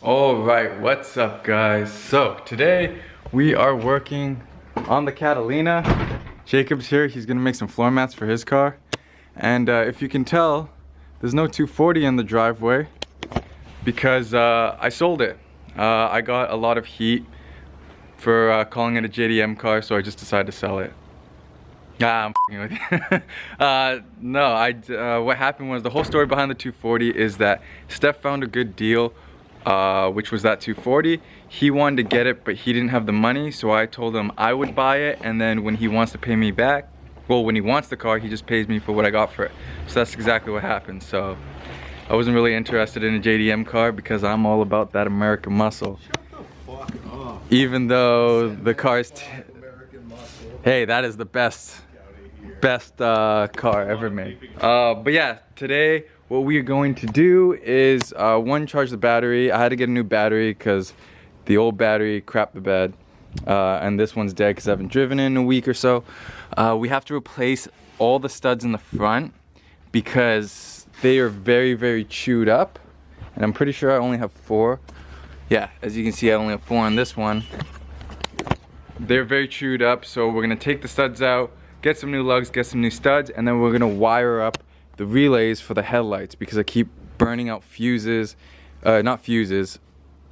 Alright, what's up guys? So today we are working on the Catalina. Jacob's here, he's gonna make some floor mats for his car. And if you can tell, there's no 240 in the driveway because I sold it. I got a lot of heat for calling it a JDM car, so I just decided to sell it. I'm f***ing with you. No, what happened was, the whole story behind the 240 is that Steph found a good deal, which was that 240. He wanted to get it, but he didn't have the money, so I told him I would buy it, and then when he wants to pay me back, well, when he wants the car, he just pays me for what I got for it. So that's exactly what happened. So I wasn't really interested in a JDM car because I'm all about that American muscle. Shut the fuck up. Even though the car's hey, that is the best car ever made. But yeah, today what we are going to do is one, charge the battery. I had to get a new battery because the old battery crapped the bed, and this one's dead because I haven't driven in a week or so. We have to replace all the studs in the front because they are very chewed up, and I'm pretty sure I only have 4. Yeah, as you can see, I only have 4 on this one. They're very chewed up, so we're gonna take the studs out, get some new lugs, get some new studs, and then we're gonna wire up the relays for the headlights because I keep burning out fuses, not fuses,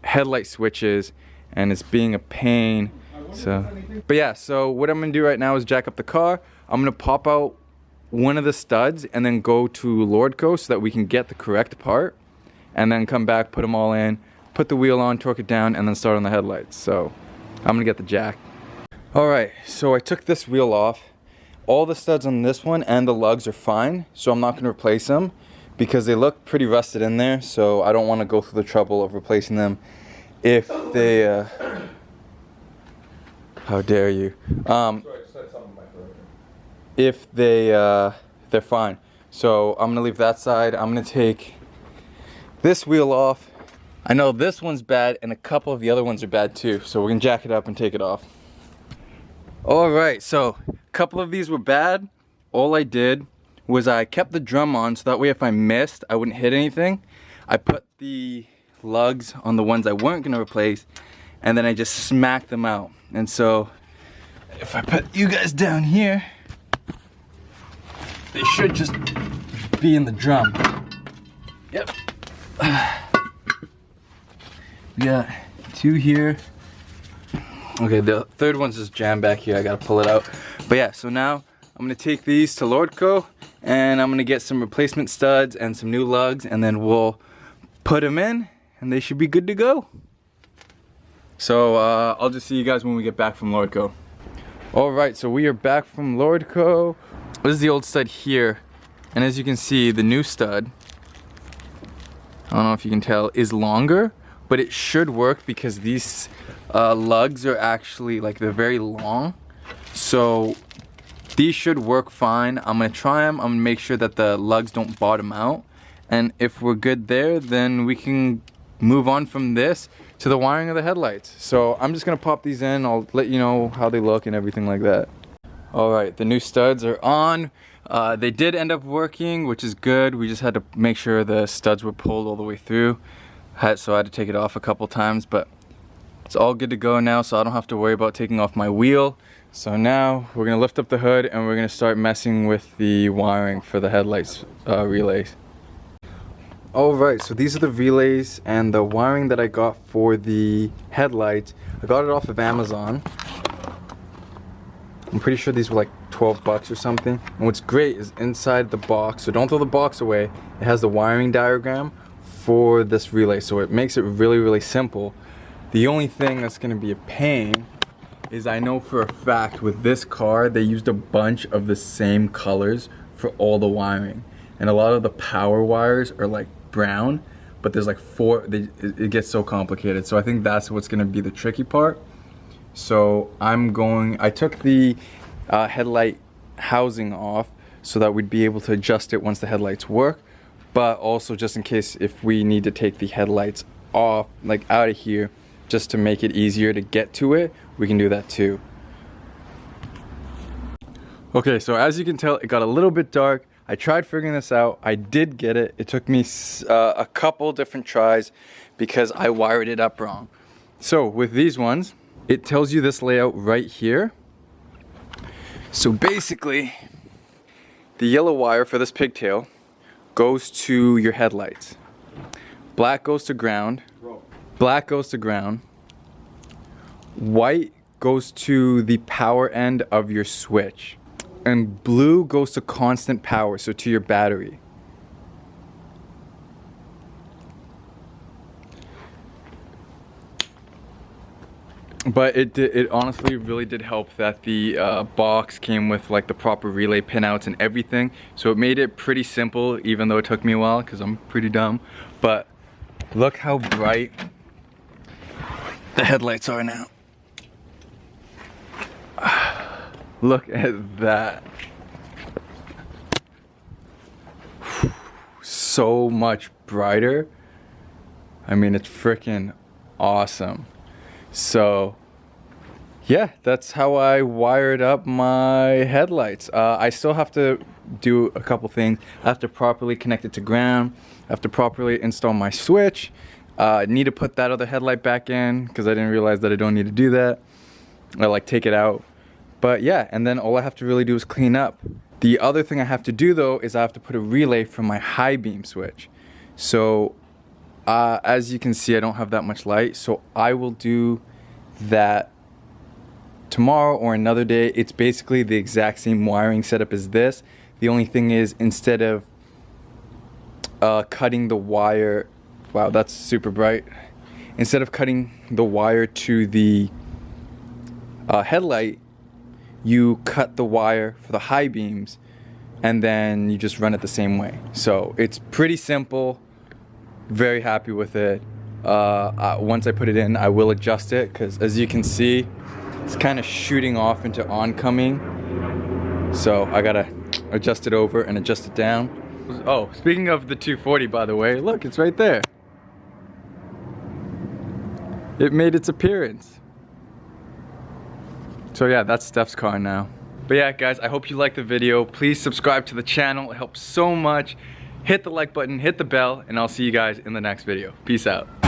headlight switches, and it's being a pain. So, but yeah, so what I'm gonna do right now is jack up the car. I'm gonna pop out one of the studs and then go to Lordco so that we can get the correct part, and then come back, put them all in, put the wheel on, torque it down, and then start on the headlights. So I'm gonna get the jack. Alright, so I took this wheel off. All the studs on this one and the lugs are fine, so I'm not going to replace them because they look pretty rusted in there, so I don't want to go through the trouble of replacing them if they how dare you, if they're fine. So I'm going to leave that side. I'm going to take this wheel off. I know this one's bad and a couple of the other ones are bad too, so we're going to jack it up and take it off. Alright, so a couple of these were bad. All I did was I kept the drum on so that way if I missed, I wouldn't hit anything. I put the lugs on the ones I weren't going to replace, and then I just smacked them out. And so if I put you guys down here, they should just be in the drum. Yep. We got 2 here. Okay, the third one's just jammed back here. I gotta pull it out. But yeah, so now I'm gonna take these to Lordco and I'm gonna get some replacement studs and some new lugs, and then we'll put them in and they should be good to go. So I'll just see you guys when we get back from Lordco. Alright, so we are back from Lordco. This is the old stud here, and as you can see, the new stud, I don't know if you can tell, is longer, but it should work because these lugs are actually, like, they're very long, so these should work fine. I'm gonna try them. I'm gonna make sure that the lugs don't bottom out, and if we're good there, then we can move on from this to the wiring of the headlights. So I'm just gonna pop these in. I'll let you know how they look and everything like that. Alright, the new studs are on. They did end up working, which is good. We just had to make sure the studs were pulled all the way through, so I had to take it off a couple times, but it's all good to go now, so I don't have to worry about taking off my wheel. So now we're gonna lift up the hood and we're gonna start messing with the wiring for the headlights relays. Alright, so these are the relays and the wiring that I got for the headlights. I got it off of Amazon. I'm pretty sure these were like 12 bucks or something. And what's great is inside the box, so don't throw the box away, it has the wiring diagram for this relay, so it makes it really simple. The only thing that's going to be a pain is I know for a fact with this car they used a bunch of the same colors for all the wiring, and a lot of the power wires are like brown, but there's like 4, it gets so complicated. So I think that's what's going to be the tricky part. So I took the headlight housing off so that we'd be able to adjust it once the headlights work, but also just in case if we need to take the headlights off, like out of here, just to make it easier to get to it, we can do that too. Okay, so as you can tell, it got a little bit dark. I tried figuring this out. I did get it. It took me a couple different tries because I wired it up wrong. So with these ones, it tells you this layout right here. So basically, the yellow wire for this pigtail goes to your headlights. Black goes to ground. Black goes to ground. White goes to the power end of your switch. And blue goes to constant power, so to your battery. But it honestly really did help that the box came with like the proper relay pinouts and everything. So it made it pretty simple, even though it took me a while because I'm pretty dumb. But look how bright the headlights are now. Look at that. So much brighter. I mean, it's freaking awesome. So yeah, that's how I wired up my headlights. I still have to do a couple things. I have to properly connect it to ground. I have to properly install my switch. I need to put that other headlight back in because I didn't realize that I don't need to do that. I like take it out. But yeah, and then all I have to really do is clean up. The other thing I have to do though is I have to put a relay from my high beam switch. So as you can see, I don't have that much light, so I will do that tomorrow or another day. It's basically the exact same wiring setup as this. The only thing is, instead of cutting the wire, wow, that's super bright. Instead of cutting the wire to the headlight, you cut the wire for the high beams and then you just run it the same way. So it's pretty simple. Very happy with it. Once I put it in, I will adjust it because as you can see, it's kind of shooting off into oncoming. So I gotta adjust it over and adjust it down. Oh, speaking of the 240, by the way, look, it's right there. It made its appearance. So yeah, that's Steph's car now. But yeah, guys, I hope you liked the video. Please subscribe to the channel. It helps so much. Hit the like button, hit the bell, and I'll see you guys in the next video. Peace out.